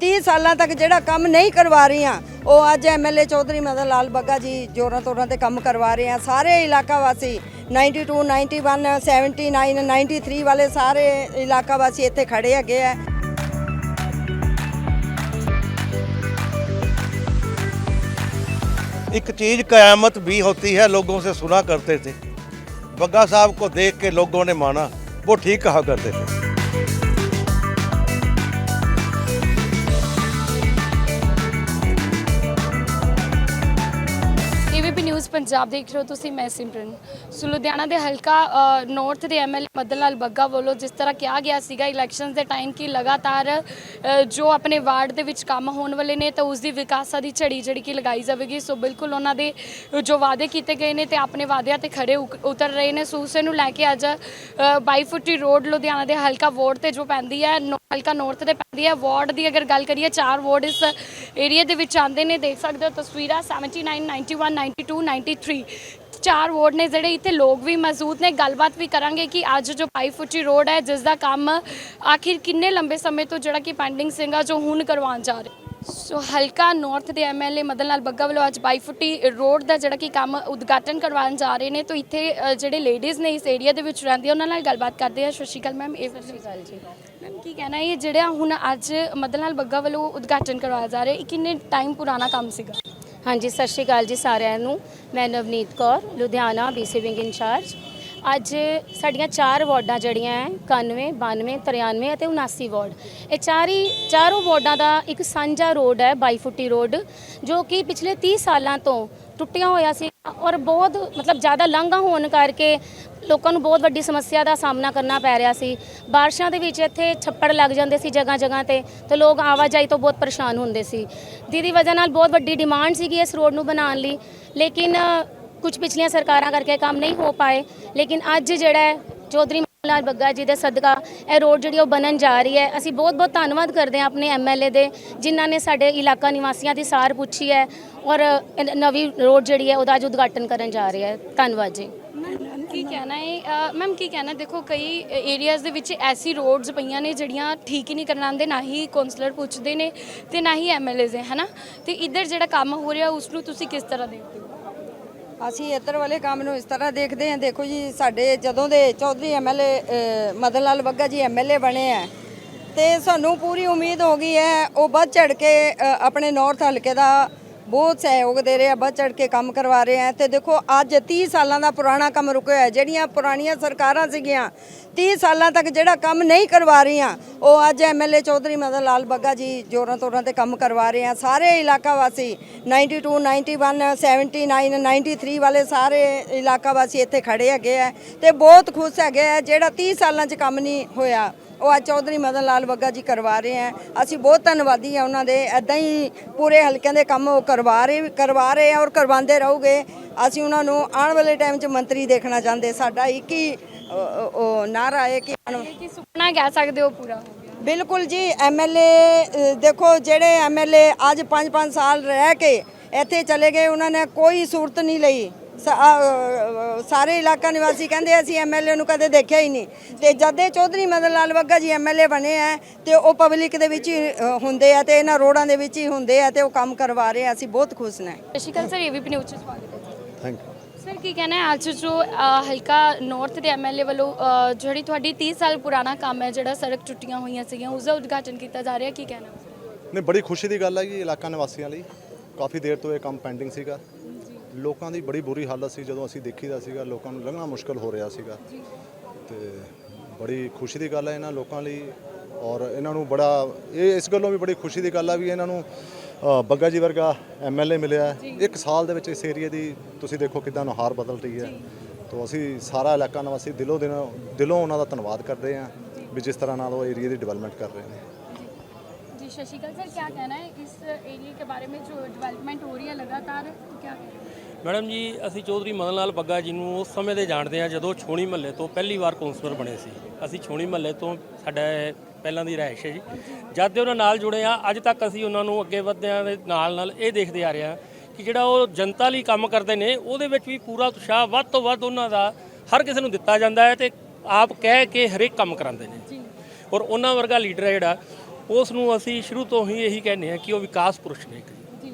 30 ਸਾਲਾਂ ਤੱਕ ਜਿਹੜਾ ਕੰਮ ਨਹੀਂ ਕਰਵਾ ਰਹੀਆਂ ਉਹ ਅੱਜ ਐਮਐਲਏ ਚੌਧਰੀ ਮਦਨ ਲਾਲ ਬੱਗਾ ਜੀ ਜੋਰਾਂ ਤੋਰਾਂ ਤੇ ਕੰਮ ਕਰਵਾ ਰਹੇ ਆ। ਸਾਰੇ ਇਲਾਕਾ ਵਾਸੀ 92 91 79 93 ਵਾਲੇ ਸਾਰੇ ਇਲਾਕਾ ਵਾਸੀ ਇੱਥੇ ਖੜੇ ਹੈਗੇ ਆ। एक चीज़ क़यामत भी होती है, लोगों से सुना करते थे। बग्गा साहब को देख के लोगों ने माना, वो ठीक कहा करते थे। ABP न्यूज़ पंजाब देख रहे हो तुसी, मैं सिमरन। सो लुधियाना के हल्का नॉर्थ के MLA मदन लाल बग्गा वालों जिस तरह कहा गया सीगा इलैक्शन के टाइम कि लगातार जो अपने वार्ड के विच काम होने वाले ने तो उसकी विकासा की झड़ी जड़ी की लगाई जाएगी। सो बिल्कुल उन्होंने जो वादे किए गए हैं तो अपने वादियां ते खड़े उतर रहे हैं। सो उस लैके अज 22 फुटी रोड लुधियाना के हल्का वार्ड से जो पैंदी है हल्का नॉर्थ से पैंदी है। वार्ड की अगर गल करिए 4 वार्ड इस एरिए के आते हैं, देख सकते हो तस्वीर 79 91 92 93 4 वार्ड ने ਜਿਹੜੇ ਇੱਥੇ लोग भी मौजूद ने। गलबात भी करांगे कि अज जो 22 फुटी रोड है जिसका काम आखिर किन्ने लंबे समय तो ਜਿਹੜਾ कि पेंडिंग ਸੀਗਾ जो ਹੁਣ करवाਉਣ जा रहे। सो हल्का नॉर्थ के MLA मदन लाल बग्गा वालों अज 22 फुटी रोड का ਜਿਹੜਾ कि काम उद्घाटन करवाਉਣ जा रहे हैं। तो इतने ਜਿਹੜੇ लेडीज़ ने इस एरिया के ਵਿੱਚ ਰਹਿੰਦੀਆਂ ਉਹਨਾਂ ਨਾਲ ਗੱਲਬਾਤ ਕਰਦੇ ਆ। ਸਤਿ ਸ਼੍ਰੀ ਅਕਾਲ ਮੈਮ। ਸਤਿ ਸ਼੍ਰੀ ਅਕਾਲ ਜੀ मैम। की कहना है ये ਜਿਹੜਾ ਹੁਣ ਅੱਜ ਮਦਨ ਲਾਲ ਬੱਗਾ ਵੱਲੋਂ उद्घाटन करवाया जा रहा है किन्ने टाइम पुराना काम ਸੀਗਾ? हाँ जी, सत श्री अकाल जी सारिਆਂ ਨੂੰ। मैं Navneet Kaur Ludhiana BC wing incharge. ਅੱਜ ਸਾਡੀਆਂ 4 ਵਾਰਡਾਂ ਜਿਹੜੀਆਂ ਹੈ 91 92 93 ਅਤੇ 79 ਵਾਰਡ, ਇਹ ਚਾਰੋਂ ਵਾਰਡਾਂ ਦਾ ਇੱਕ ਸਾਂਝਾ ਰੋਡ ਹੈ 22 ਫੁੱਟੀ ਰੋਡ ਜੋ ਕਿ ਪਿਛਲੇ 30 ਸਾਲਾਂ ਤੋਂ ਟੁੱਟਿਆ ਹੋਇਆ ਸੀ ਔਰ ਬਹੁਤ ਮਤਲਬ ਜ਼ਿਆਦਾ ਲਾਂਘਾ ਹੋਣ ਕਰਕੇ ਲੋਕਾਂ ਨੂੰ ਬਹੁਤ ਵੱਡੀ ਸਮੱਸਿਆ ਦਾ ਸਾਹਮਣਾ ਕਰਨਾ ਪੈ ਰਿਹਾ ਸੀ। ਬਾਰਿਸ਼ਾਂ ਦੇ ਵਿੱਚ ਇੱਥੇ ਛੱਪੜ ਲੱਗ ਜਾਂਦੇ ਸੀ ਜਗ੍ਹਾ ਜਗ੍ਹਾ ਤੇ ਲੋਕ ਆਵਾਜਾਈ ਤੋਂ ਬਹੁਤ ਪਰੇਸ਼ਾਨ ਹੁੰਦੇ ਸੀ। ਜਿਹਦੀ ਵਜ੍ਹਾ ਨਾਲ ਬਹੁਤ ਵੱਡੀ ਡਿਮਾਂਡ ਸੀਗੀ ਇਸ ਰੋਡ ਨੂੰ ਬਣਾਉਣ ਲਈ, ਲੇਕਿਨ कुछ पिछलियां सरकारां करके काम नहीं हो पाए। लेकिन अज जिहड़ा है चौधरी मदन लाल बग्गा जी दे सदका यह रोड जिहड़ी बनन जा रही है। असीं बहुत बहुत धन्नवाद करते हैं अपने MLA दे जिन्हां ने साडे इलाका निवासियों की सार पूछी है और नवी रोड जिहड़ी है उहदा अज उद्घाटन करन जा रही है। धन्नवाद जी। मैम की कहना है मैम की कहना देखो कई एरियाज़ दे विच ऐसी रोड्स पईयां ने जिहड़ियां ठीक ही नहीं करन आंदे, ना ही कौंसलर पुछदे ने ते ना ही MLAs है ना। तो इधर जिहड़ा काम हो रहा उसनूं तुसीं किस तरह देखदे हो? ਅਸੀਂ ਇੱਧਰ ਵਾਲੇ ਕੰਮ ਨੂੰ ਇਸ ਤਰ੍ਹਾਂ ਦੇਖਦੇ ਹਾਂ। ਦੇਖੋ ਜੀ, ਸਾਡੇ ਜਦੋਂ ਦੇ ਚੌਧਰੀ MLA ਮਦਨ ਲਾਲ ਬੱਗਾ ਜੀ MLA ਬਣੇ ਆ ਤੇ ਸਾਨੂੰ ਪੂਰੀ ਉਮੀਦ ਹੋ ਗਈ ਹੈ ਉਹ ਵੱਧ ਚੜ ਕੇ ਆਪਣੇ ਨਾਰਥ ਹਲਕੇ ਦਾ ਬਹੁਤ ਸਹਿਯੋਗ ਦੇ ਰਹੇ ਆ, ਵੱਧ ਚੜ ਕੇ ਕੰਮ ਕਰਵਾ ਰਹੇ ਆ। ਤੇ ਦੇਖੋ ਅੱਜ 30 ਸਾਲਾਂ ਦਾ ਪੁਰਾਣਾ ਕੰਮ ਰੁਕਿਆ ਹੋਇਆ। ਜਿਹੜੀਆਂ ਪੁਰਾਣੀਆਂ ਸਰਕਾਰਾਂ ਸੀਗੀਆਂ 30 ਸਾਲਾਂ ਤੱਕ ਜਿਹੜਾ ਕੰਮ ਨਹੀਂ ਕਰਵਾ ਰਹੀਆਂ ਉਹ ਅੱਜ MLA ਚੌਧਰੀ ਮਦਨ ਲਾਲ ਬੱਗਾ ਜੀ ਜੋਰਾਂ ਤੋਰਾਂ ਤੇ ਕੰਮ ਕਰਵਾ ਰਹੇ ਆ। ਸਾਰੇ ਇਲਾਕਾ ਵਾਸੀ 92 91 79 93 ਵਾਲੇ ਸਾਰੇ ਇਲਾਕਾ ਵਾਸੀ ਇੱਥੇ ਖੜੇ ਹੈਗੇ ਆ ਤੇ ਬਹੁਤ ਖੁਸ਼ ਹੈਗੇ ਆ। ਜਿਹੜਾ 30 ਸਾਲਾਂ 'ਚ ਕੰਮ ਨਹੀਂ ਹੋਇਆ ਉਹ ਅੱਜ ਚੌਧਰੀ ਮਦਨ ਲਾਲ ਬੱਗਾ ਜੀ ਕਰਵਾ ਰਹੇ ਆ। ਅਸੀਂ ਬਹੁਤ ਧੰਨਵਾਦੀ ਆ ਉਹਨਾਂ ਦੇ। ਇੱਦਾਂ ਹੀ ਪੂਰੇ ਹਲਕਿਆਂ ਦੇ ਕੰਮ ਉਹ ਕਰਵਾ ਰਹੇ ਆ ਔਰ ਕਰਵਾਉਂਦੇ ਰਹੋਗੇ। ਅਸੀਂ ਉਹਨਾਂ ਨੂੰ ਆਉਣ ਵਾਲੇ ਟਾਈਮ 'ਚ ਮੰਤਰੀ ਦੇਖਣਾ ਚਾਹੁੰਦੇ। ਸਾਡਾ ਇੱਕ ਹੀ ਨਾਰਾ ਹੈ ਕਿ ਸੁਪਨਾ ਕਹਿ ਸਕਦੇ ਹੋ ਪੂਰਾ ਹੋ ਗਿਆ। ਬਿਲਕੁਲ ਜੀ। MLA ਦੇਖੋ ਜਿਹੜੇ MLA ਅੱਜ 5-5 ਸਾਲ ਰਹਿ ਕੇ ਇੱਥੇ ਚਲੇ ਗਏ ਉਹਨਾਂ ਨੇ ਕੋਈ ਸਹੂਲਤ ਨਹੀਂ ਲਈ। ਸਾਰੇ ਇਲਾਕਾ ਨਿਵਾਸੀ ਕਹਿੰਦੇ ਅਸੀਂ MLA ਨੂੰ ਕਦੇ ਦੇਖਿਆ ਹੀ ਨਹੀਂ ਤੇ ਜਦ ਦੇ ਚੌਧਰੀ ਮਦਨ ਲਾਲ ਬੱਗਾ ਜੀ MLA ਬਣੇ ਆ ਤੇ ਉਹ ਪਬਲਿਕ ਦੇ ਵਿੱਚ ਹੀ ਹੁੰਦੇ ਆ ਤੇ ਇਹਨਾਂ ਰੋਡਾਂ ਦੇ ਵਿੱਚ ਹੀ ਹੁੰਦੇ ਆ ਤੇ ਉਹ ਕੰਮ ਕਰਵਾ ਰਹੇ ਆ। ਅਸੀਂ ਬਹੁਤ ਖੁਸ਼ ਨੇ। ਸਤਿ ਸ਼੍ਰੀ ਅਕਾਲ ਸਰ, ABP ਨਿਊਜ਼ 'ਚ ਸਵਾਗਤ ਹੈ। Thank you. सर की कहना है आज जो हल्का नॉर्थ के MLA वालों जी 30 साल पुराना काम है जो सड़क टुटियां हुई उसका उद्घाटन किया जा रहा है, की कहना? नहीं, बड़ी खुशी की गल है कि इलाका निवासियों ਲਈ ਕਾਫੀ ਦੇਰ ਤੋਂ ਇਹ ਕੰਮ ਪੈਂਡਿੰਗ ਸੀਗਾ। ਲੋਕਾਂ ਦੀ ਬੜੀ ਬੁਰੀ ਹਾਲਤ ਸੀ ਜਦੋਂ ਅਸੀਂ ਦੇਖੀਦਾ ਸੀਗਾ, ਲੋਕਾਂ ਨੂੰ ਲੰਘਣਾ ਮੁਸ਼ਕਲ ਹੋ ਰਿਹਾ ਸੀਗਾ ਤੇ ਬੜੀ ਖੁਸ਼ੀ ਦੀ ਗੱਲ ਹੈ ਇਹਨਾਂ ਲੋਕਾਂ ਲਈ ਔਰ ਇਹਨਾਂ ਨੂੰ ਬੜਾ ਇਹ ਇਸ ਗੱਲੋਂ ਵੀ ਬੜੀ ਖੁਸ਼ੀ ਦੀ ਗੱਲ ਆ ਵੀ ਇਹਨਾਂ ਨੂੰ ਬੱਗਾ ਜੀ ਵਰਗਾ MLA ਮਿਲਿਆ। 1 ਸਾਲ ਦੇ ਵਿੱਚ ਇਸ ਏਰੀਏ ਦੀ ਤੁਸੀਂ ਦੇਖੋ ਕਿੱਦਾਂ ਨੁਹਾਰ ਬਦਲ ਰਹੀ ਹੈ। तो ਅਸੀਂ ਸਾਰਾ ਇਲਾਕਾ ਨਿਵਾਸੀ ਦਿਲੋਂ ਉਹਨਾਂ ਦਾ ਧੰਨਵਾਦ ਕਰਦੇ ਹਾਂ ਵੀ ਜਿਸ ਤਰ੍ਹਾਂ ਨਾਲ ਉਹ ਏਰੀਆ ਦੀ ਡਿਵੈਲਪਮੈਂਟ ਕਰ ਰਹੇ ਨੇ। जी शशिकाल सर, क्या कहना है इस एरिया के बारे में जो डेवलपमेंट हो रही है लगातार, क्या कहना है? मैडम जी ਅਸੀਂ ਚੌਧਰੀ ਮਦਨ ਲਾਲ ਬੱਗਾ ਜੀ ਨੂੰ ਉਸ ਸਮੇਂ ਦੇ ਜਾਣਦੇ ਹਾਂ ਜਦੋਂ ਛੋਣੀ ਮਹੱਲੇ ਤੋਂ ਪਹਿਲੀ ਵਾਰ ਕੌਂਸਲਰ ਬਣੇ ਸੀ। ਅਸੀਂ ਛੋਣੀ ਮਹੱਲੇ ਤੋਂ ਸਾਡਾ ਪਹਿਲਾਂ ਦੀ ਰਿਹਾਇਸ਼ ਹੈ ਜੀ। ਜਦ ਦੇ ਉਹਨਾਂ ਨਾਲ ਜੁੜੇ ਆ ਅੱਜ ਤੱਕ ਅਸੀਂ ਉਹਨਾਂ ਨੂੰ ਅੱਗੇ ਵਧਦਿਆਂ ਦੇ ਨਾਲ ਇਹ ਦੇਖਦੇ ਆ ਰਹੇ ਹਾਂ ਕਿ ਜਿਹੜਾ ਉਹ ਜਨਤਾ ਲਈ ਕੰਮ ਕਰਦੇ ਨੇ ਉਹਦੇ ਵਿੱਚ ਵੀ ਪੂਰਾ ਉਤਸ਼ਾਹ ਵੱਧ ਤੋਂ ਵੱਧ ਉਹਨਾਂ ਦਾ ਹਰ ਕਿਸੇ ਨੂੰ ਦਿੱਤਾ ਜਾਂਦਾ ਹੈ ਤੇ ਆਪ ਕਹਿ ਕੇ ਹਰੇਕ ਕੰਮ ਕਰਾਉਂਦੇ ਨੇ। ਔਰ ਉਹਨਾਂ ਵਰਗਾ ਲੀਡਰ ਹੈ ਜਿਹੜਾ ਉਸ ਨੂੰ ਅਸੀਂ ਸ਼ੁਰੂ ਤੋਂ ਹੀ ਇਹੀ ਕਹਿੰਦੇ ਹਾਂ ਕਿ ਉਹ ਵਿਕਾਸ ਪੁਰਸ਼ ਨੇ ਜੀ।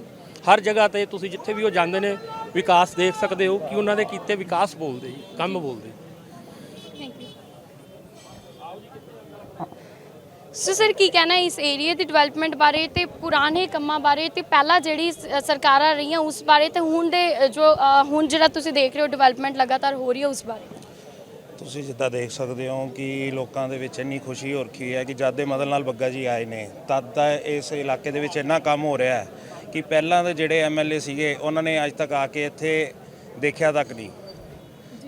ਹਰ ਜਗ੍ਹਾ ਤੇ ਤੁਸੀਂ ਜਿੱਥੇ ਵੀ ਉਹ ਜਾਂਦੇ ਨੇ ਵਿਕਾਸ ਦੇਖ ਸਕਦੇ ਹੋ ਕਿ ਉਹਨਾਂ ਦੇ ਕੀਤੇ ਵਿਕਾਸ ਬੋਲਦੇ ਜੀ, ਕੰਮ ਬੋਲਦੇ। Thank you. ਸੋ ਸਰ ਕੀ ਕਹਿਣਾ ਇਸ ਏਰੀਆ ਦੀ ਡਿਵੈਲਪਮੈਂਟ ਬਾਰੇ ਤੇ ਪੁਰਾਣੇ ਕੰਮਾਂ ਬਾਰੇ ਤੇ ਪਹਿਲਾਂ ਜਿਹੜੀ ਸਰਕਾਰਾਂ ਰਹੀਆਂ ਉਸ ਬਾਰੇ ਤੇ ਹੁਣ ਦੇ ਜੋ ਹੁਣ ਜਿਹੜਾ ਤੁਸੀਂ ਦੇਖ ਰਹੇ ਹੋ ਡਿਵੈਲਪਮੈਂਟ ਲਗਾਤਾਰ ਹੋ ਰਹੀ ਹੈ ਉਸ ਬਾਰੇ? ਤੁਸੀਂ ਜਿੱਦਾਂ ਦੇਖ ਸਕਦੇ ਹੋ ਕਿ ਲੋਕਾਂ ਦੇ ਵਿੱਚ ਇੰਨੀ ਖੁਸ਼ੀ ਹੋ ਰੱਖੀ ਹੈ ਕਿ ਜਦ ਦੇ ਮਦਨ ਲਾਲ ਬੱਗਾ ਜੀ ਆਏ ਨੇ ਤਦ ਦਾ ਇਸ ਇਲਾਕੇ ਦੇ ਵਿੱਚ ਇੰਨਾ ਕੰਮ ਹੋ ਰਿਹਾ ਹੈ ਕਿ ਪਹਿਲਾਂ ਦੇ ਜਿਹੜੇ ਐਮਐਲਏ ਸੀਗੇ ਉਹਨਾਂ ਨੇ ਅੱਜ ਤੱਕ ਆ ਕੇ ਇੱਥੇ ਦੇਖਿਆ ਤੱਕ ਨਹੀਂ।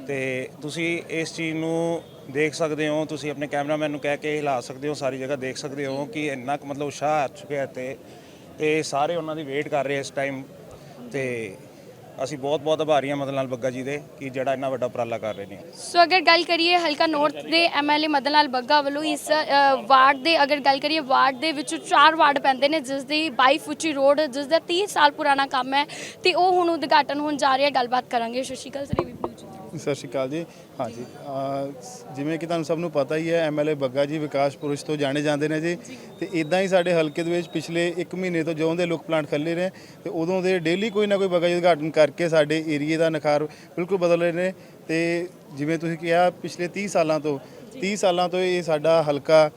ਤੇ ਤੁਸੀਂ ਇਸ ਚੀਜ਼ ਨੂੰ ਦੇਖ ਸਕਦੇ ਹੋ, ਤੁਸੀਂ ਆਪਣੇ ਕੈਮਰਾਮੈਨ ਨੂੰ ਕਹਿ ਕੇ ਹਿਲਾ ਸਕਦੇ ਹੋ, ਸਾਰੀ ਜਗ੍ਹਾ ਦੇਖ ਸਕਦੇ ਹੋ ਕਿ ਇੰਨਾ ਕੁ ਮਤਲਬ ਉਤਸ਼ਾਹ ਆ ਚੁੱਕਿਆ ਤੇ ਸਾਰੇ ਉਹਨਾਂ ਦੀ ਵੇਟ ਕਰ ਰਹੇ ਇਸ ਟਾਈਮ। ਤੇ ਅਸੀਂ ਬਹੁਤ ਬਹੁਤ ਆਭਾਰੀ ਹਾਂ ਮਦਨ ਲਾਲ ਬੱਗਾ ਜੀ ਦੇ ਕਿ ਜਿਹੜਾ ਇੰਨਾ ਵੱਡਾ ਉਪਰਾਲਾ ਕਰ ਰਹੇ ਨੇ। ਸੋ ਅਗਰ ਗੱਲ ਕਰੀਏ ਹਲਕਾ ਨਾਰਥ ਦੇ ਐਮਐਲਏ ਮਦਨ ਲਾਲ ਬੱਗਾ ਵੱਲੋਂ ਇਸ ਵਾਰਡ ਦੇ ਅਗਰ ਗੱਲ ਕਰੀਏ ਵਾਰਡ ਦੇ ਵਿੱਚ 4 ਵਾਰਡ ਪੈਂਦੇ ਨੇ ਜਿਸ ਦੀ 22 ਫੁੱਟੀ ਰੋਡ ਜਿਸ ਦਾ 30 ਸਾਲ ਪੁਰਾਣਾ ਕੰਮ ਹੈ ਤੇ ਉਹ ਹੁਣ ਉਦਘਾਟਨ ਹੋਣ ਜਾ ਰਿਹਾ। ਗੱਲਬਾਤ ਕਰਾਂਗੇ। ਸਤਿ ਸ਼੍ਰੀ ਅਕਾਲ ਸਰ। ਸਤਿ ਸ਼੍ਰੀ ਅਕਾਲ ਜੀ। ਹਾਂਜੀ, ਜਿਵੇਂ ਕਿ ਤੁਹਾਨੂੰ ਸਭ ਨੂੰ ਪਤਾ ਹੀ ਹੈ ਐਮਐਲਏ ਬੱਗਾ ਜੀ ਵਿਕਾਸ ਪੁਰਸ਼ ਤੋਂ ਜਾਣੇ ਜਾਂਦੇ ਨੇ ਜੀ। ਤੇ ਇਦਾਂ ਹੀ ਸਾਡੇ ਹਲਕੇ ਦੇ ਵਿੱਚ ਪਿਛਲੇ 1 ਮਹੀਨੇ ਤੋਂ ਜਦੋਂ ਦੇ ਲੋਕ ਪਲਾਂਟ ਖੱਲੇ ਨੇ ਤੇ ਉਦੋਂ ਦੇ ਡੇਲੀ ਕੋਈ ਨਾ ਕੋਈ ਬੱਗਾ ਜੀ ਉਦਘਾਟਨ ਕਰਕੇ ਸਾਡੇ ਏਰੀਏ ਦਾ ਨਿਖਾਰ ਬਿਲਕੁਲ ਬਦਲ ਰਹੇ ਨੇ। ਤੇ ਜਿਵੇਂ ਤੁਸੀਂ ਕਿਹਾ ਪਿਛਲੇ 30 ਸਾਲਾਂ ਤੋਂ ਇਹ ਸਾਡਾ ਹਲਕਾ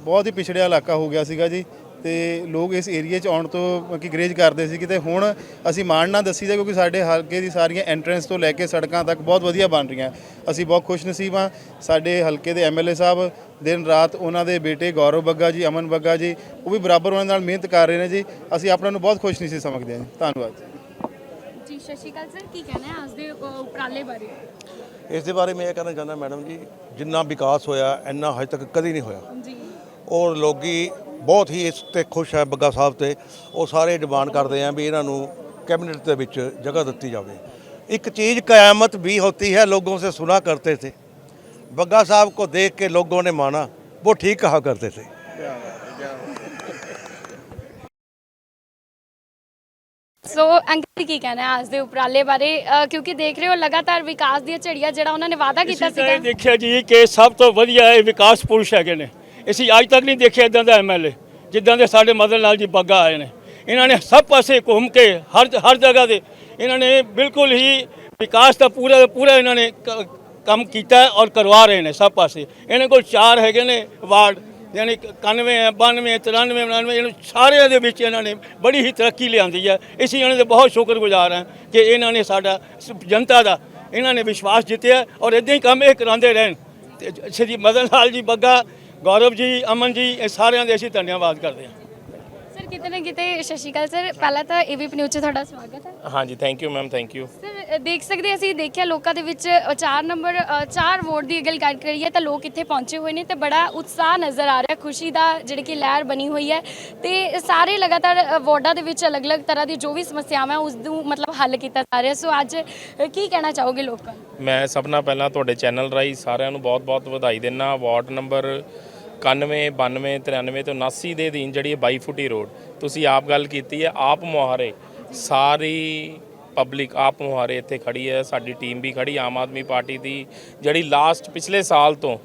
ਬਹੁਤ ਹੀ ਪਿਛੜਿਆ ਇਲਾਕਾ ਹੋ ਗਿਆ ਸੀਗਾ ਜੀ। ਤੇ ਲੋਕ ਇਸ ਏਰੀਏ 'ਚ ਆਉਣ ਤੋਂ ਕਿ ਗਰੇਜ ਕਰਦੇ ਸੀ ਕਿਤੇ ਹੁਣ ਅਸੀਂ ਮਾਣ ਨਾਲ ਦੱਸੀਦਾ ਕਿਉਂਕਿ ਸਾਡੇ ਹਲਕੇ ਦੀ ਸਾਰੀਆਂ ਐਂਟਰੈਂਸ ਤੋਂ ਲੈ ਕੇ ਸੜਕਾਂ ਤੱਕ ਬਹੁਤ ਵਧੀਆ ਬਣ ਰਹੀਆਂ। ਅਸੀਂ ਬਹੁਤ ਖੁਸ਼ਨਸੀਬ ਹਾਂ। ਸਾਡੇ ਹਲਕੇ ਦੇ ਐਮਐਲਏ ਸਾਹਿਬ ਦਿਨ ਰਾਤ ਉਹਨਾਂ ਦੇ ਬੇਟੇ ਗੌਰਵ ਬੱਗਾ ਜੀ, ਅਮਨ ਬੱਗਾ ਜੀ, ਉਹ ਵੀ ਬਰਾਬਰ ਉਹਨਾਂ ਨਾਲ ਮਿਹਨਤ ਕਰ ਰਹੇ ਨੇ ਜੀ। ਅਸੀਂ ਆਪਣਾ ਨੂੰ ਬਹੁਤ ਖੁਸ਼ਨਸੀਬ ਸਮਝਦੇ ਹਾਂ ਜੀ। ਧੰਨਵਾਦ ਜੀ। ਸਤਿ ਸ਼੍ਰੀ ਅਕਾਲ ਸਰ। ਕੀ ਕਹਿਣਾ ਹੈ ਅੱਜ ਦੇ ਉਪਰਾਲੇ ਬਾਰੇ? ਇਸ ਦੇ ਬਾਰੇ ਮੈਂ ਇਹ ਕਹਿਣਾ ਚਾਹੁੰਦਾ ਮੈਡਮ ਜੀ, ਜਿੰਨਾ ਵਿਕਾਸ ਹੋਇਆ ਇੰਨਾ ਹਜੇ ਤੱਕ ਕਦੀ ਨਹੀਂ ਹੋਇਆ। ਜੀ। ਔਰ ਲੋਕੀ ਬਹੁਤ ਹੀ ਇਸ ਤੇ ਖੁਸ਼ ਹੈ ਬੱਗਾ ਸਾਹਿਬ ਤੇ। ਉਹ ਸਾਰੇ ਡਿਮਾਂਡ ਕਰਦੇ ਆ ਵੀ ਇਹਨਾਂ ਨੂੰ कैबिनेट ਦੇ ਵਿੱਚ जगह ਦਿੱਤੀ ਜਾਵੇ। एक चीज़ क़यामत भी होती है लोगों से सुना करते थे, बग्गा साहब को देख के लोगों ने माना, वो ठीक कहा करते थे। ਸੋ ਅੰਕਲ ਕੀ ਕਹਿਣਾ ਹੈ ਅੱਜ ਦੇ ਉਪਰਾਲੇ ਬਾਰੇ ਕਿਉਂਕਿ ਦੇਖ ਰਹੇ ਹੋ ਲਗਾਤਾਰ ਵਿਕਾਸ ਦੀਆਂ ਝੜੀਆਂ ਜਿਹੜਾ ਉਹਨਾਂ ਨੇ ਵਾਅਦਾ ਕੀਤਾ ਸੀਗਾ। ਦੇਖਿਆ ਜੀ ਕਿ ਸਭ ਤੋਂ ਵਧੀਆ ਇਹ ਵਿਕਾਸ ਪੁਰਸ਼ ਹੈਗੇ ਨੇ। ਅਸੀਂ ਅੱਜ ਤੱਕ ਨਹੀਂ ਦੇਖਿਆ ਇਦਾਂ ਦਾ ਐਮਐਲਏ ਜਿੱਦਾਂ ਦੇ ਸਾਡੇ ਮਦਨ ਲਾਲ ਜੀ ਬੱਗਾ ਆਏ ਨੇ। ਇਹਨਾਂ ਨੇ ਸਭ ਪਾਸੇ ਘੁੰਮ ਕੇ ਹਰ ਜਗ੍ਹਾ ਤੇ ਇਹਨਾਂ ਨੇ ਬਿਲਕੁਲ ਹੀ ਵਿਕਾਸ ਦਾ ਪੂਰਾ ਇਹਨਾਂ ਨੇ ਕੰਮ ਕੀਤਾ ਔਰ ਕਰਵਾ ਰਹੇ ਨੇ ਸਭ ਪਾਸੇ। ਇਹਨਾਂ ਕੋਲ 4 ਹੈਗੇ ਨੇ ਵਾਰਡ, ਯਾਨੀ 91 92 93 99 ਇਹਨਾਂ ਸਾਰਿਆਂ ਦੇ ਵਿੱਚ ਇਹਨਾਂ ਨੇ ਬੜੀ ਹੀ ਤਰੱਕੀ ਲਿਆਂਦੀ ਹੈ। ਅਸੀਂ ਇਹਨਾਂ ਦੇ ਬਹੁਤ ਸ਼ੁਕਰਗੁਜ਼ਾਰ ਹਾਂ ਕਿ ਇਹਨਾਂ ਨੇ ਸਾਡਾ ਜਨਤਾ ਦਾ ਇਹਨਾਂ ਨੇ ਵਿਸ਼ਵਾਸ ਜਿੱਤਿਆ ਔਰ ਇੱਦਾਂ ਹੀ ਕੰਮ ਇਹ ਕਰਾਉਂਦੇ ਰਹਿਣ। ਤੇ ਸ਼੍ਰੀ ਮਦਨ ਲਾਲ ਜੀ ਬੱਗਾ, ਗੌਰਵ ਜੀ, ਅਮਨ ਜੀ, ਇਹ ਸਾਰਿਆਂ ਦੇ ਅਸੀਂ ਧੰਨਵਾਦ ਕਰਦੇ ਹਾਂ। ਸਰ ਕਿਤੇ ਨਾ ਕਿਤੇ ਸਤਿ ਸ਼੍ਰੀ ਅਕਾਲ ਸਰ, ਪਹਿਲਾਂ ਤਾਂ ਏਬੀਪੀ ਨਿਊਜ਼ 'ਚ ਤੁਹਾਡਾ ਸਵਾਗਤ ਹੈ। ਹਾਂਜੀ, thank you ma'am, thank you. Sir ਦੇਖ ਸਕਦੇ ਅਸੀਂ ਦੇਖਿਆ ਲੋਕਾਂ ਦੇ ਵਿੱਚ 4 ਵੋਟ ਦੀ ਗੱਲ ਕਰ ਕਰੀਏ ਤਾਂ ਲੋਕ ਇੱਥੇ ਪਹੁੰਚੇ ਹੋਏ ਨੇ ਤੇ ਬੜਾ ਉਤਸ਼ਾਹ ਨਜ਼ਰ ਆ ਰਿਹਾ, ਖੁਸ਼ੀ ਦਾ ਜਿਹੜੀ ਕਿ ਲਹਿਰ ਬਣੀ ਹੋਈ ਹੈ ਤੇ ਸਾਰੇ ਲਗਾਤਾਰ ਵਾਰਡਾਂ ਦੇ ਵਿੱਚ ਅਲੱਗ-ਅਲੱਗ ਤਰ੍ਹਾਂ ਦੀ ਜੋ ਵੀ ਸਮੱਸਿਆਵਾਂ ਉਸ ਨੂੰ ਮਤਲਬ ਹੱਲ ਕੀਤਾ ਜਾ ਰਿਹਾ। ਸੋ ਅੱਜ ਕੀ ਕਹਿਣਾ ਚਾਹੋਗੇ ਲੋਕਾਂ ਨੂੰ? ਮੈਂ ਸਭ ਨਾਲ ਪਹਿਲਾਂ ਤੁਹਾਡੇ ਚੈਨਲ ਰਾਹੀਂ ਸਾਰਿਆਂ ਨੂੰ ਬਹੁਤ-ਬਹੁਤ ਵਧਾਈ ਦਿੰਦਾ। ਵਾਰਡ ਨੰਬਰ 91 92 93 ਤੇ 79 ਦੇ ਅਧੀਨ ਜਿਹੜੀ 22 ਫੁੱਟੀ ਰੋਡ ਤੁਸੀਂ ਆਪ ਗੱਲ ਕੀਤੀ ਹੈ, ਆਪ ਮੁਹਾਰੇ ਸਾਰੀ ਪਬਲਿਕ ਆਪ ਮੁਹਾਰੇ ਇੱਥੇ ਖੜੀ ਹੈ। ਸਾਡੀ ਟੀਮ ਵੀ ਖੜੀ ਆਮ ਆਦਮੀ ਪਾਰਟੀ ਦੀ, ਜਿਹੜੀ ਲਾਸਟ ਪਿਛਲੇ ਸਾਲ ਤੋਂ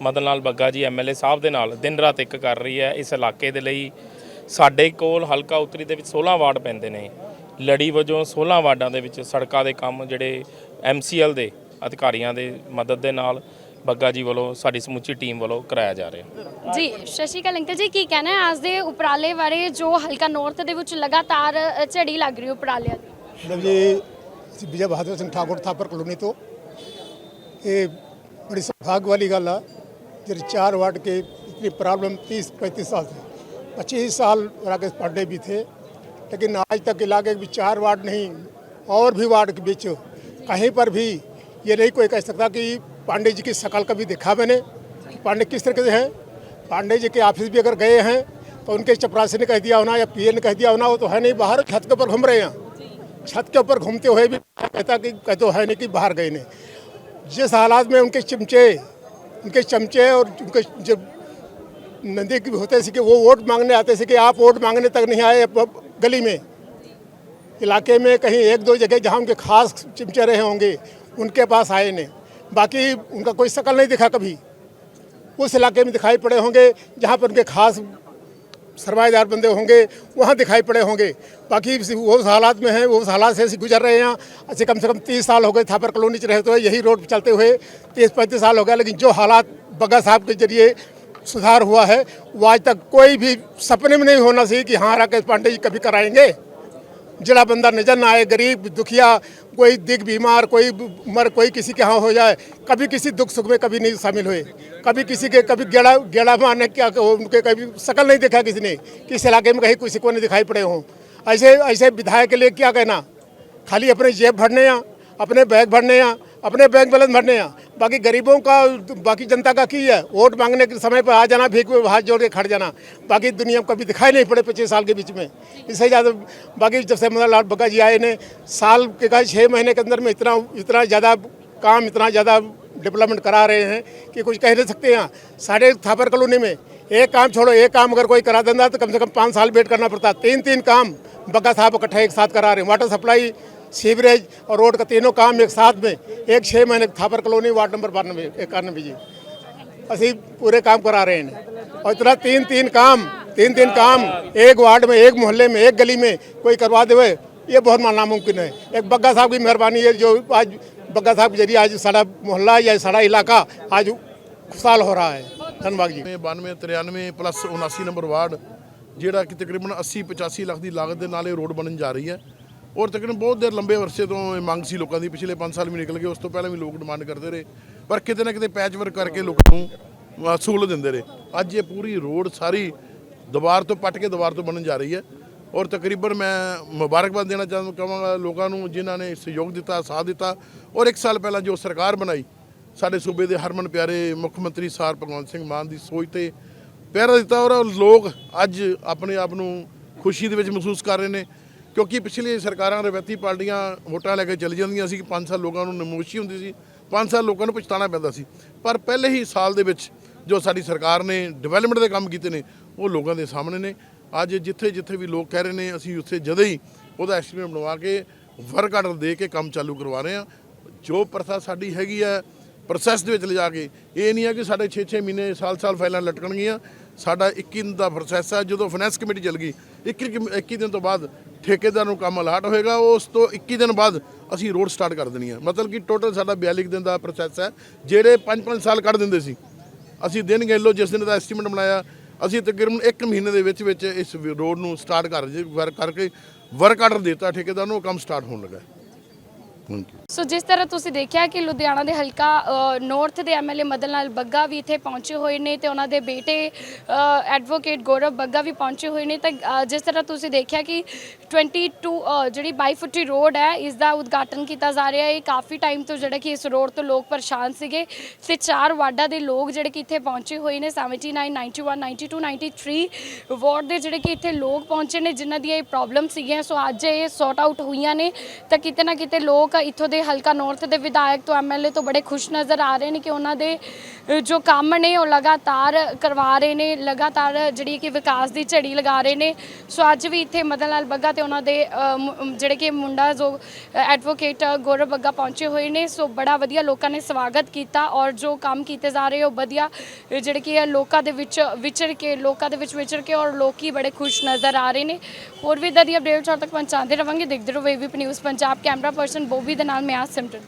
ਮਦਨ ਲਾਲ ਬੱਗਾ ਜੀ ਐਮਐਲਏ ਸਾਹਿਬ ਦੇ ਨਾਲ ਦਿਨ ਰਾਤ ਇੱਕ ਕਰ ਰਹੀ ਹੈ ਇਸ ਇਲਾਕੇ ਦੇ ਲਈ। ਸਾਡੇ ਕੋਲ ਹਲਕਾ ਉੱਤਰੀ ਦੇ ਵਿੱਚ 16 ਵਾਰਡ ਪੈਂਦੇ ਨੇ। ਲੜੀ ਵਜੋਂ 16 ਵਾਰਡਾਂ ਦੇ ਵਿੱਚ ਸੜਕਾਂ ਦੇ ਕੰਮ ਜਿਹੜੇ ਐਮਸੀਐਲ ਦੇ ਅਧਿਕਾਰੀਆਂ ਦੇ ਮਦਦ ਦੇ ਨਾਲ ਬੱਗਾ ਜੀ ਵੱਲੋਂ ਸਾਡੀ ਸਮੁੱਚੀ ਟੀਮ ਵੱਲੋਂ ਕਰਾਇਆ ਜਾ ਰਿਹਾ ਜੀ। ਸਤਿ ਸ਼੍ਰੀ ਅਕਾਲ ਅੰਕਲ ਜੀ, ਕੀ ਕਹਿਣਾ ਹੈ ਅੱਜ ਦੇ ਉਪਰਾਲੇ ਬਾਰੇ ਜੋ ਹਲਕਾ ਨਾਰਥ ਦੇ ਵਿੱਚ ਲਗਾਤਾਰ ਝੜੀ ਲੱਗ ਰਹੀ ਉਪਰਾਲਿਆਂ ਦੀ? मतलब जी विजय बहादुर सिंह ठाकुर थापर कॉलोनी तो ये बड़ी सौभाग्य वाली गल है। जो 4 वार्ड के इतनी प्रॉब्लम 30-35 साल से 25 साल राकेश पांडे भी थे, लेकिन आज तक इलाके के 4 वार्ड नहीं और भी वार्ड के बीच कहीं पर भी ये नहीं कोई कह सकता कि पांडे जी की शकल कभी दिखा मैंने पांडे किस तरह के हैं। पांडे जी के ऑफिस भी अगर गए हैं तो उनके चपरासी ने कह दिया होना या पीए ने कह दिया होना, वो तो है नहीं, बाहर छत के ऊपर घूम रहे हैं। छत के ऊपर घूमते हुए भी कहता कि कहते है नहीं कि बाहर गए नहीं। जिस हालात में उनके चमचे और उनके जब नज़दीक होते थे कि वो वोट मांगने आते थे कि आप वोट मांगने तक नहीं आए। गली में इलाके में कहीं 1-2 जगह जहाँ उनके खास चिमचे रहे होंगे उनके पास आए नहीं, बाकी उनका कोई शकल नहीं दिखा कभी। उस इलाके में दिखाई पड़े होंगे जहाँ पर उनके खास सरमाएदार बंदे होंगे वहाँ दिखाई पड़े होंगे। बाकी वो उस हालात में हैं, वो उस हालात से गुजर रहे हैं। अच्छे कम से कम 30 साल हो गए थापर कॉलोनी च रहते हुए, यही रोड चलते हुए 30-35 साल हो गया। लेकिन जो हालात बग्गा साहब के जरिए सुधार हुआ है वो आज तक कोई भी सपने में नहीं होना चाहिए कि हाँ राकेश पांडे जी कभी कराएंगे। जड़ा बंदा नजर ना आए, गरीब दुखिया, कोई दिग बीमार, कोई मर, कोई किसी के यहाँ हो जाए, कभी किसी दुख सुख में कभी नहीं शामिल हुए, कभी किसी के कभी गेड़ा मारने क्या उनके कभी शकल नहीं देखा किसी ने, किस इलाके में कहीं किसी को नहीं दिखाई पड़े हों। ऐसे विधायक के लिए क्या कहना, खाली अपने जेब भरने या अपने बैग भरने या अपने बैंक बैलेंस भरने या, बाकी गरीबों का बाकी जनता का की है। वोट मांगने के समय पर आ जाना, भीख में हाथ जोड़ के खड़ जाना, बाकी दुनिया में कभी दिखाई नहीं पड़े 25 साल के बीच में। इससे ज़्यादा बाकी जब से मदन लाल बग्गा जी आए ने साल के का 6 महीने के अंदर में इतना ज़्यादा काम, इतना ज़्यादा डेवलपमेंट करा रहे हैं कि कुछ कह नहीं सकते। यहाँ साढ़े थापर कॉलोनी में एक काम छोड़ो, एक काम अगर कोई करा देता तो कम से कम 5 साल वेट करना पड़ता। 3 काम बग्गा साहब इकट्ठा एक साथ करा रहे हैं। वाटर सप्लाई, सीवरेज और रोड का तीनों काम एक साथ में एक 6 महीने थापर कॉलोनी वार्ड नंबर 91 जी असी पूरे काम करा रहे हैं। और इतना 3 काम एक वार्ड में, एक मोहल्ले में, एक गली में कोई करवा दे, ये बहुत नामुमकिन है। एक बग्गा साहब की मेहरबानी है जो आज बग्गा साहब के जरिए आज सारा मोहल्ला या सारा इलाका आज खुशहाल हो रहा है। धन्यवाद जी। 92, 93 प्लस 79 नंबर वार्ड ਜਿਹੜਾ ਕਿ ਤਕਰੀਬਨ 80-85 ਲੱਖ ਦੀ ਲਾਗਤ ਦੇ ਨਾਲ ਇਹ ਰੋਡ ਬਣਨ ਜਾ ਰਹੀ ਹੈ ਔਰ ਤਕਰੀਬਨ ਬਹੁਤ ਦੇਰ ਲੰਬੇ ਅਰਸੇ ਤੋਂ ਇਹ ਮੰਗ ਸੀ ਲੋਕਾਂ ਦੀ। ਪਿਛਲੇ 5 ਸਾਲ ਵੀ ਨਿਕਲ ਗਏ, ਉਸ ਤੋਂ ਪਹਿਲਾਂ ਵੀ ਲੋਕ ਡਿਮਾਂਡ ਕਰਦੇ ਰਹੇ, ਪਰ ਕਿਤੇ ਨਾ ਕਿਤੇ ਪੈਚ ਵਰਕ ਕਰਕੇ ਲੋਕਾਂ ਨੂੰ ਸਹੂਲਤ ਦਿੰਦੇ ਰਹੇ। ਅੱਜ ਇਹ ਪੂਰੀ ਰੋਡ ਸਾਰੀ ਦੁਬਾਰ ਤੋਂ ਪੱਟ ਕੇ ਦੁਬਾਰ ਤੋਂ ਬਣਨ ਜਾ ਰਹੀ ਹੈ ਔਰ ਤਕਰੀਬਨ ਮੈਂ ਮੁਬਾਰਕਬਾਦ ਦੇਣਾ ਚਾਹਾਂਗਾ ਲੋਕਾਂ ਨੂੰ ਜਿਨ੍ਹਾਂ ਨੇ ਸਹਿਯੋਗ ਦਿੱਤਾ, ਸਾਥ ਦਿੱਤਾ। ਔਰ 1 ਸਾਲ ਪਹਿਲਾਂ ਜੋ ਸਰਕਾਰ ਬਣਾਈ ਸਾਡੇ ਸੂਬੇ ਦੇ ਹਰਮਨ ਪਿਆਰੇ ਮੁੱਖ ਮੰਤਰੀ ਸਰ ਭਗਵੰਤ ਸਿੰਘ ਮਾਨ ਦੀ ਸੋਚ ਤੇ ਪਹਿਰਾ ਦਿੱਤਾ ਔਰ ਲੋਕ ਅੱਜ ਆਪਣੇ ਆਪ ਨੂੰ ਖੁਸ਼ੀ ਦੇ ਵਿੱਚ ਮਹਿਸੂਸ ਕਰ ਰਹੇ ਨੇ। ਕਿਉਂਕਿ ਪਿਛਲੀ ਸਰਕਾਰਾਂ ਰਵਾਇਤੀ ਪਾਰਟੀਆਂ ਵੋਟਾਂ ਲੈ ਕੇ ਚਲੀ ਜਾਂਦੀਆਂ ਸੀ ਕਿ 5 ਸਾਲ ਲੋਕਾਂ ਨੂੰ ਨਮੋਸ਼ੀ ਹੁੰਦੀ ਸੀ, 5 ਸਾਲ ਲੋਕਾਂ ਨੂੰ ਪਛਤਾਣਾ ਪੈਂਦਾ ਸੀ। ਪਰ ਪਹਿਲੇ ਹੀ ਸਾਲ ਦੇ ਵਿੱਚ ਜੋ ਸਾਡੀ ਸਰਕਾਰ ਨੇ ਡਿਵੈਲਪਮੈਂਟ ਦੇ ਕੰਮ ਕੀਤੇ ਨੇ ਉਹ ਲੋਕਾਂ ਦੇ ਸਾਹਮਣੇ ਨੇ। ਅੱਜ ਜਿੱਥੇ ਵੀ ਲੋਕ ਕਹਿ ਰਹੇ ਨੇ ਅਸੀਂ ਉੱਥੇ ਜਦੇ ਹੀ ਉਹਦਾ ਐਸਟੀਮੇਟ ਬਣਵਾ ਕੇ ਵਰਕ ਆਰਡਰ ਦੇ ਕੇ ਕੰਮ ਚਾਲੂ ਕਰਵਾ ਰਹੇ ਹਾਂ। ਜੋ ਪ੍ਰਥਾ ਸਾਡੀ ਹੈਗੀ ਹੈ ਪ੍ਰੋਸੈਸ ਦੇ ਵਿੱਚ ਲਿਜਾ ਕੇ, ਇਹ ਨਹੀਂ ਹੈ ਕਿ ਸਾਡੇ 6-6 ਮਹੀਨੇ ਸਾਲ ਫਾਈਲਾਂ ਲਟਕਣਗੀਆਂ। ਸਾਡਾ 21 ਦਿਨ ਦਾ ਪ੍ਰੋਸੈਸ ਹੈ। ਜਦੋਂ ਫਾਈਨੈਂਸ ਕਮੇਟੀ ਚੱਲ ਗਈ 21 ਦਿਨ ਤੋਂ ਬਾਅਦ ਠੇਕੇਦਾਰ ਨੂੰ ਕੰਮ ਅਲਾਟ ਹੋਏਗਾ, ਉਸ ਤੋਂ 21 ਦਿਨ ਬਾਅਦ ਅਸੀਂ ਰੋਡ ਸਟਾਰਟ ਕਰ ਦੇਣੀ ਹੈ। ਮਤਲਬ ਕਿ ਟੋਟਲ ਸਾਡਾ 42 ਦਿਨ ਦਾ ਪ੍ਰੋਸੈਸ ਹੈ। ਜਿਹੜੇ 5-5 ਸਾਲ ਕੱਢ ਦਿੰਦੇ ਸੀ ਅਸੀਂ ਦਿਨ ਗਿਣ ਲਓ, ਜਿਸ ਦਿਨ ਦਾ ਐਸਟੀਮੇਟ ਬਣਾਇਆ ਅਸੀਂ ਤਕਰੀਬਨ 1 ਮਹੀਨੇ ਦੇ ਵਿੱਚ ਇਸ ਰੋਡ ਨੂੰ ਸਟਾਰਟ ਕਰਕੇ ਵਰਕ ਆਰਡਰ ਦਿੱਤਾ ਠੇਕੇਦਾਰ ਨੂੰ, ਉਹ ਕੰਮ ਸਟਾਰਟ ਹੋਣ ਲੱਗਾ। ਸੋ ਜਿਸ ਤਰ੍ਹਾਂ ਤੁਸੀਂ ਦੇਖਿਆ ਕਿ ਲੁਧਿਆਣਾ ਦੇ ਹਲਕਾ ਨਾਰਥ ਦੇ ਐਮਐਲਏ ਮਦਨ ਲਾਲ ਬੱਗਾ ਵੀ ਇੱਥੇ ਪਹੁੰਚੇ ਹੋਏ ਨੇ ਤੇ ਉਹਨਾਂ ਦੇ ਬੇਟੇ ਐਡਵੋਕੇਟ ਗੌਰਵ ਬੱਗਾ ਵੀ ਪਹੁੰਚੇ ਹੋਏ ਨੇ। ਤਾਂ ਜਿਸ ਤਰ੍ਹਾਂ ਤੁਸੀਂ ਦੇਖਿਆ ਕਿ 22 ਜਿਹੜੀ 22 ਫੁੱਟੀ ਰੋਡ ਹੈ ਇਸ ਦਾ ਉਦਘਾਟਨ ਕੀਤਾ ਜਾ ਰਿਹਾ ਹੈ। ਕਾਫੀ ਟਾਈਮ ਤੋਂ ਜਿਹੜਾ ਕਿ ਇਸ ਰੋਡ ਤੋਂ ਲੋਕ ਪਰੇਸ਼ਾਨ ਸੀਗੇ ਤੇ 4 ਵਾਰਡਾਂ ਦੇ ਲੋਕ ਜਿਹੜੇ ਕਿ ਇੱਥੇ ਪਹੁੰਚੇ ਹੋਏ ਨੇ। 79, 91, 92, 93 ਵਾਰਡ ਦੇ ਜਿਹੜੇ ਕਿ ਇੱਥੇ ਲੋਕ ਪਹੁੰਚੇ ਨੇ ਜਿਨ੍ਹਾਂ ਦੀਆਂ ਇਹ ਪ੍ਰੋਬਲਮ ਸੀਗੀਆਂ। ਸੋ ਅੱਜ ਇਹ ਸੌਟ ਆਊਟ ਹੋਈਆਂ ਨੇ ਤਾਂ ਕਿਤੇ ਨਾ ਕਿਤੇ ਲੋਕ ਇੱਥੋਂ ਦੇ ਹਲਕਾ ਨਾਰਥ ਦੇ ਵਿਧਾਇਕ ਤੋਂ ਐਮਐਲਏ ਤੋਂ ਬੜੇ ਖੁਸ਼ ਨਜ਼ਰ ਆ ਰਹੇ ਨੇ ਕਿ ਉਹਨਾਂ ਦੇ ਜੋ ਕੰਮ ਨੇ ਉਹ ਲਗਾਤਾਰ ਕਰਵਾ ਰਹੇ ਨੇ, ਲਗਾਤਾਰ ਜਿਹੜੀ ਕਿ ਵਿਕਾਸ ਦੀ ਝੜੀ ਲਗਾ ਰਹੇ ਨੇ। ਸੋ ਅੱਜ ਵੀ ਇੱਥੇ ਮਦਨ ਲਾਲ ਬੱਗਾ ਤੇ ਉਹਨਾਂ ਦੇ ਜਿਹੜੇ ਕਿ ਮੁੰਡਾ ਜੋ ਐਡਵੋਕੇਟ ਗੌਰਵ ਬੱਗਾ ਪਹੁੰਚੇ ਹੋਏ ਨੇ। ਸੋ ਬੜਾ ਵਧੀਆ ਲੋਕਾਂ ਨੇ ਸਵਾਗਤ ਕੀਤਾ ਔਰ ਜੋ ਕੰਮ ਕੀਤੇ ਜਾ ਰਹੇ ਉਹ ਵਧੀਆ ਜਿਹੜੇ ਕਿ ਲੋਕਾਂ ਦੇ ਵਿੱਚ ਵਿਚਰ ਕੇ ਔਰ ਲੋਕੀ ਬੜੇ ਖੁਸ਼ ਨਜ਼ਰ ਆ ਰਹੇ ਨੇ। ਹੋਰ ਵੀ ਇੱਦਾਂ ਦੀ ਅਪਡੇਟ ਤੱਕ ਪਹੁੰਚਾਉਂਦੇ ਰਵਾਂਗੇ। ਦੇਖਦੇ ਰਹੋ AVP news Punjab. Camera person Bobby ਦੇ ਨਾਲ ਮੈਂ ਸਿਮਰਨ।